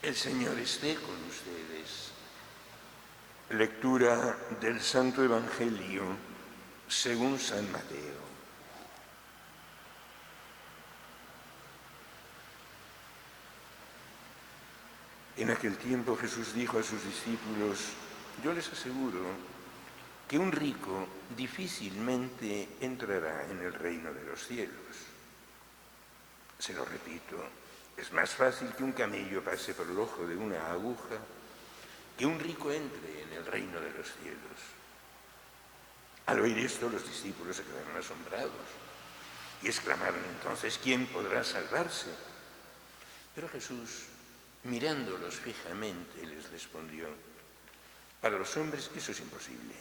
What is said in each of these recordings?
El Señor esté con ustedes. Lectura del Santo Evangelio según San Mateo. En aquel tiempo Jesús dijo a sus discípulos: yo les aseguro que un rico difícilmente entrará en el reino de los cielos. Se lo repito, es más fácil que un camello pase por el ojo de una aguja que un rico entre en el reino de los cielos. Al oír esto, los discípulos se quedaron asombrados y exclamaron entonces: ¿quién podrá salvarse? Pero Jesús, mirándolos fijamente, les respondió: para los hombres eso es imposible,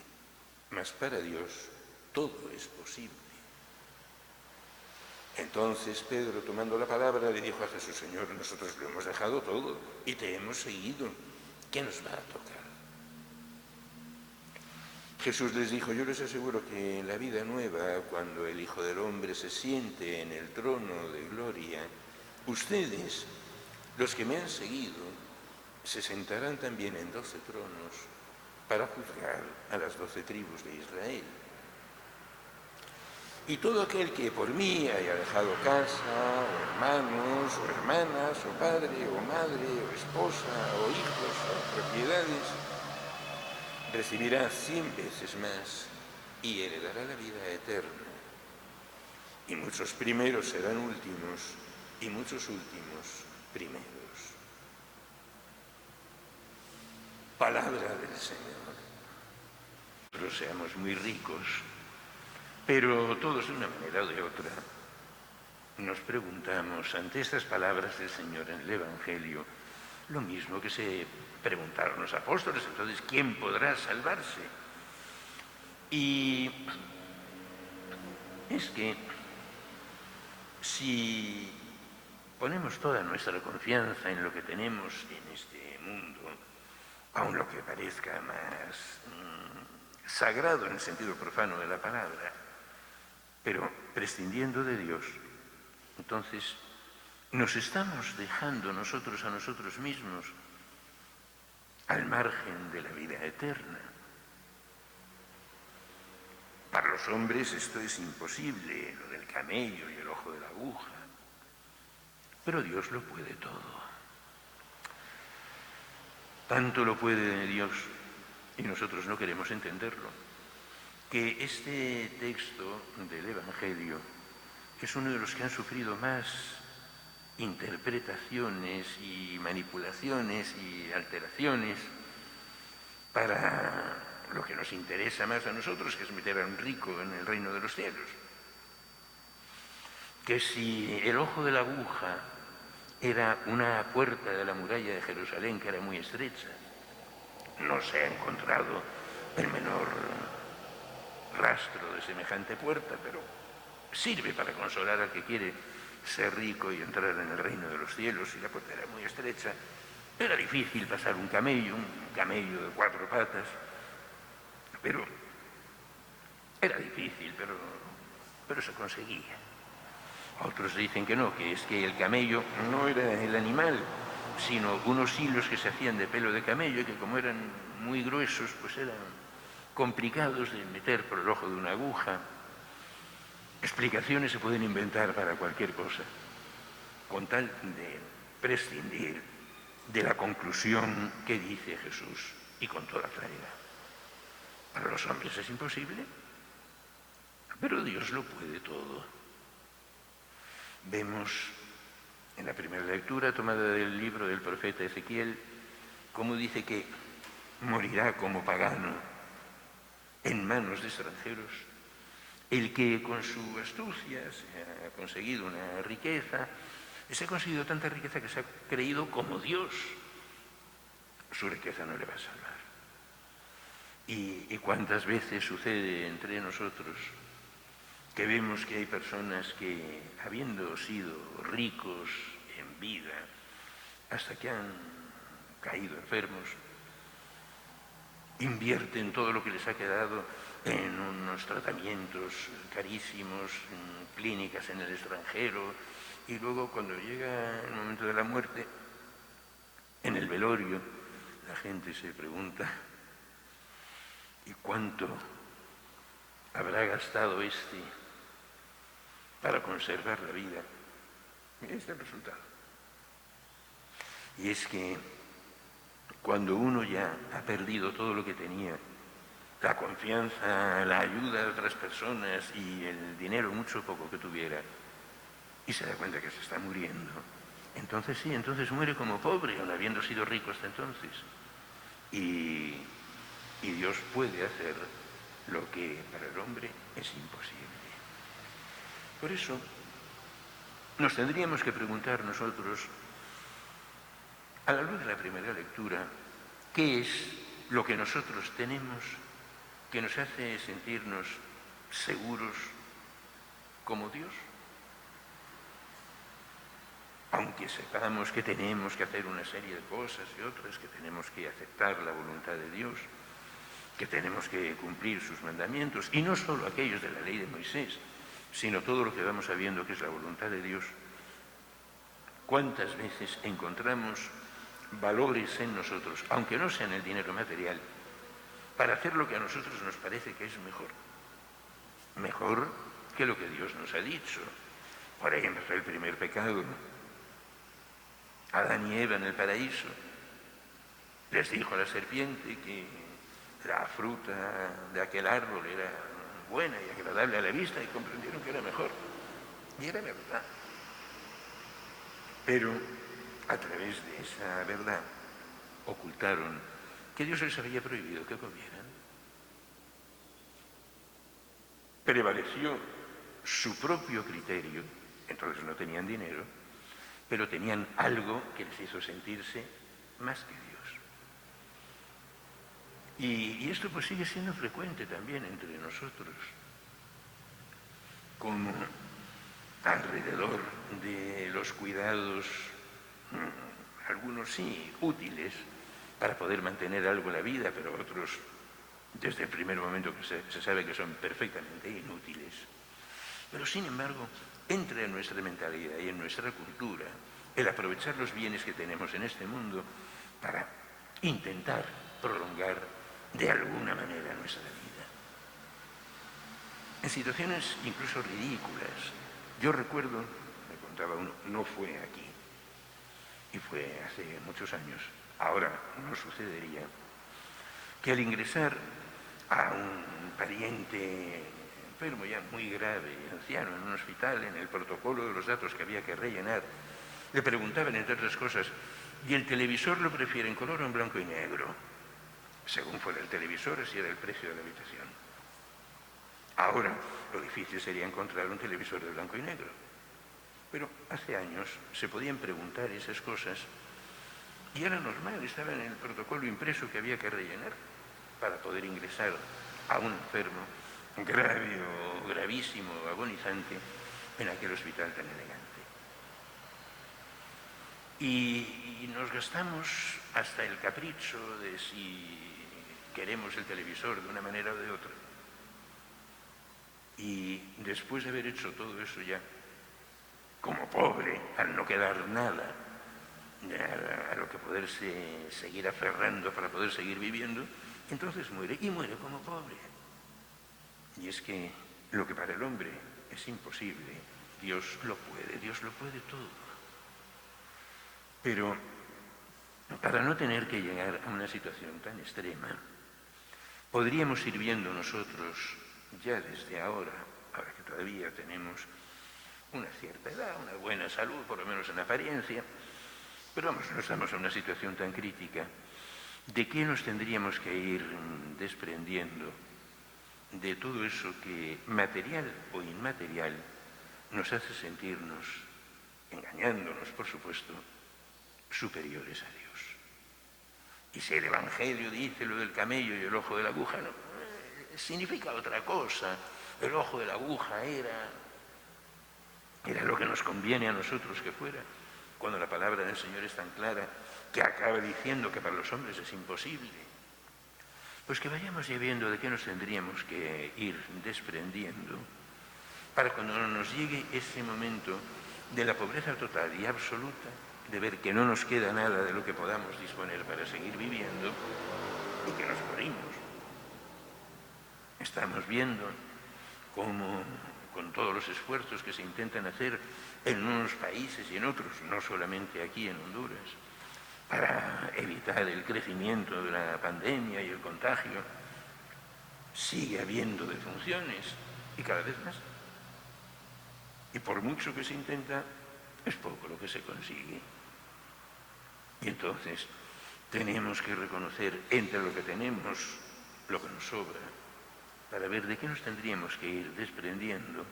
mas para Dios todo es posible. Entonces Pedro, tomando la palabra, le dijo a Jesús: Señor, nosotros lo hemos dejado todo y te hemos seguido. ¿Qué nos va a tocar? Jesús les dijo: yo les aseguro que en la vida nueva, cuando el Hijo del Hombre se siente en el trono de gloria, ustedes, los que me han seguido, se sentarán también en 12 tronos para juzgar a las 12 tribus de Israel. Y todo aquel que por mí haya dejado casa, o hermanos, o hermanas, o padre, o madre, o esposa, o hijos, o propiedades, recibirá 100 veces más y heredará la vida eterna. Y muchos primeros serán últimos, y muchos últimos primeros. Palabra del Señor. Nosotros seamos muy ricos, pero todos de una manera o de otra nos preguntamos ante estas palabras del Señor en el Evangelio lo mismo que se preguntaron los apóstoles. Entonces, ¿quién podrá salvarse? Y es que si ponemos toda nuestra confianza en lo que tenemos en este mundo, aun lo que parezca más sagrado en el sentido profano de la palabra, pero prescindiendo de Dios, entonces nos estamos dejando nosotros a nosotros mismos al margen de la vida eterna. Para los hombres esto es imposible, lo del camello y el ojo de la aguja, pero Dios lo puede todo. Tanto lo puede Dios, y nosotros no queremos entenderlo, que este texto del Evangelio es uno de los que han sufrido más interpretaciones y manipulaciones y alteraciones para lo que nos interesa más a nosotros, que es meter a un rico en el reino de los cielos. Que si el ojo de la aguja era una puerta de la muralla de Jerusalén que era muy estrecha, no se ha encontrado el menor rastro de semejante puerta, pero sirve para consolar al que quiere ser rico y entrar en el reino de los cielos. Y la puerta era muy estrecha, era difícil pasar un camello de 4 patas, pero era difícil, pero se conseguía. Otros dicen que no, que es que el camello no era el animal, sino unos hilos que se hacían de pelo de camello y que como eran muy gruesos, pues eran complicados de meter por el ojo de una aguja. Explicaciones se pueden inventar para cualquier cosa, con tal de prescindir de la conclusión que dice Jesús, y con toda claridad. Para los hombres es imposible, pero Dios lo puede todo. Vemos en la primera lectura tomada del libro del profeta Ezequiel cómo dice que morirá como pagano en manos de extranjeros el que con su astucia se ha conseguido una riqueza, se ha conseguido tanta riqueza que se ha creído como Dios. Su riqueza no le va a salvar. ¿Y cuántas veces sucede entre nosotros que vemos que hay personas que, habiendo sido ricos en vida, hasta que han caído enfermos, invierten todo lo que les ha quedado en unos tratamientos carísimos, en clínicas en el extranjero, y luego cuando llega el momento de la muerte, en purgatorio, la gente se pregunta, ¿y cuánto habrá gastado este para conservar la vida? Mira, este es el resultado. Y es que cuando uno ya ha perdido todo lo que tenía, la confianza, la ayuda de otras personas y el dinero, mucho o poco que tuviera, y se da cuenta que se está muriendo, entonces sí, entonces muere como pobre, aun habiendo sido rico hasta entonces. Y Dios puede hacer lo que para el hombre es imposible. Por eso nos tendríamos que preguntar nosotros, a la luz de la primera lectura, ¿qué es lo que nosotros tenemos que nos hace sentirnos seguros como Dios? Aunque sepamos que tenemos que hacer una serie de cosas y otras, que tenemos que aceptar la voluntad de Dios, que tenemos que cumplir sus mandamientos, y no solo aquellos de la ley de Moisés, sino todo lo que vamos sabiendo que es la voluntad de Dios. ¿Cuántas veces encontramos valores en nosotros, aunque no sean el dinero material, para hacer lo que a nosotros nos parece que es mejor? Mejor que lo que Dios nos ha dicho. Por ejemplo, el primer pecado. Adán y Eva en el paraíso les dijo a la serpiente que la fruta de aquel árbol era buena y agradable a la vista, y comprendieron que era mejor. Y era verdad. Pero a través de esa verdad ocultaron que Dios les había prohibido que comieran. Prevaleció su propio criterio, entonces no tenían dinero, pero tenían algo que les hizo sentirse más que Dios. Y esto pues sigue siendo frecuente también entre nosotros, como alrededor de los cuidados, algunos sí, útiles, para poder mantener algo en la vida, pero otros, desde el primer momento que se sabe que son perfectamente inútiles. Pero sin embargo, entra en nuestra mentalidad y en nuestra cultura el aprovechar los bienes que tenemos en este mundo para intentar prolongar de alguna manera nuestra vida. En situaciones incluso ridículas. Yo recuerdo, me contaba uno, no fue aquí, y fue hace muchos años, ahora no sucedería, que al ingresar a un pariente enfermo ya muy grave, anciano, en un hospital, en el protocolo de los datos que había que rellenar, le preguntaban, entre otras cosas, ¿y el televisor lo prefiere en color o en blanco y negro? Según fuera el televisor, así era el precio de la habitación. Ahora, lo difícil sería encontrar un televisor de blanco y negro. Pero hace años se podían preguntar esas cosas y era normal, estaba en el protocolo impreso que había que rellenar para poder ingresar a un enfermo grave o gravísimo, agonizante, en aquel hospital tan elegante. Y nos gastamos hasta el capricho de si queremos el televisor de una manera o de otra. Y después de haber hecho todo eso ya, como pobre, al no quedar nada a lo que poderse seguir aferrando para poder seguir viviendo, entonces muere, y muere como pobre. Y es que lo que para el hombre es imposible, Dios lo puede todo. Pero para no tener que llegar a una situación tan extrema, podríamos ir viendo nosotros, ya desde ahora que todavía tenemos una cierta edad, una buena salud, por lo menos en apariencia, pero vamos, no estamos en una situación tan crítica, ¿de qué nos tendríamos que ir desprendiendo de todo eso que, material o inmaterial, nos hace sentirnos, engañándonos, por supuesto, superiores a Dios? Y si el Evangelio dice lo del camello y el ojo de la aguja, no, significa otra cosa. El ojo de la aguja era lo que nos conviene a nosotros que fuera, cuando la palabra del Señor es tan clara que acaba diciendo que para los hombres es imposible. Pues que vayamos ya viendo de qué nos tendríamos que ir desprendiendo para cuando nos llegue ese momento de la pobreza total y absoluta, de ver que no nos queda nada de lo que podamos disponer para seguir viviendo y que nos morimos. Estamos viendo cómo, con todos los esfuerzos que se intentan hacer en unos países y en otros, no solamente aquí en Honduras, para evitar el crecimiento de la pandemia y el contagio, sigue habiendo defunciones y cada vez más. Y por mucho que se intenta, es poco lo que se consigue. Y entonces tenemos que reconocer entre lo que tenemos, lo que nos sobra, para ver de qué nos tendríamos que ir desprendiendo,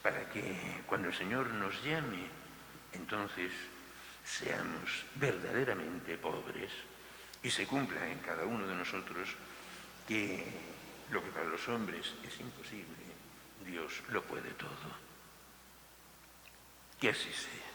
para que cuando el Señor nos llame, entonces seamos verdaderamente pobres y se cumpla en cada uno de nosotros que lo que para los hombres es imposible, Dios lo puede todo. Que así sea.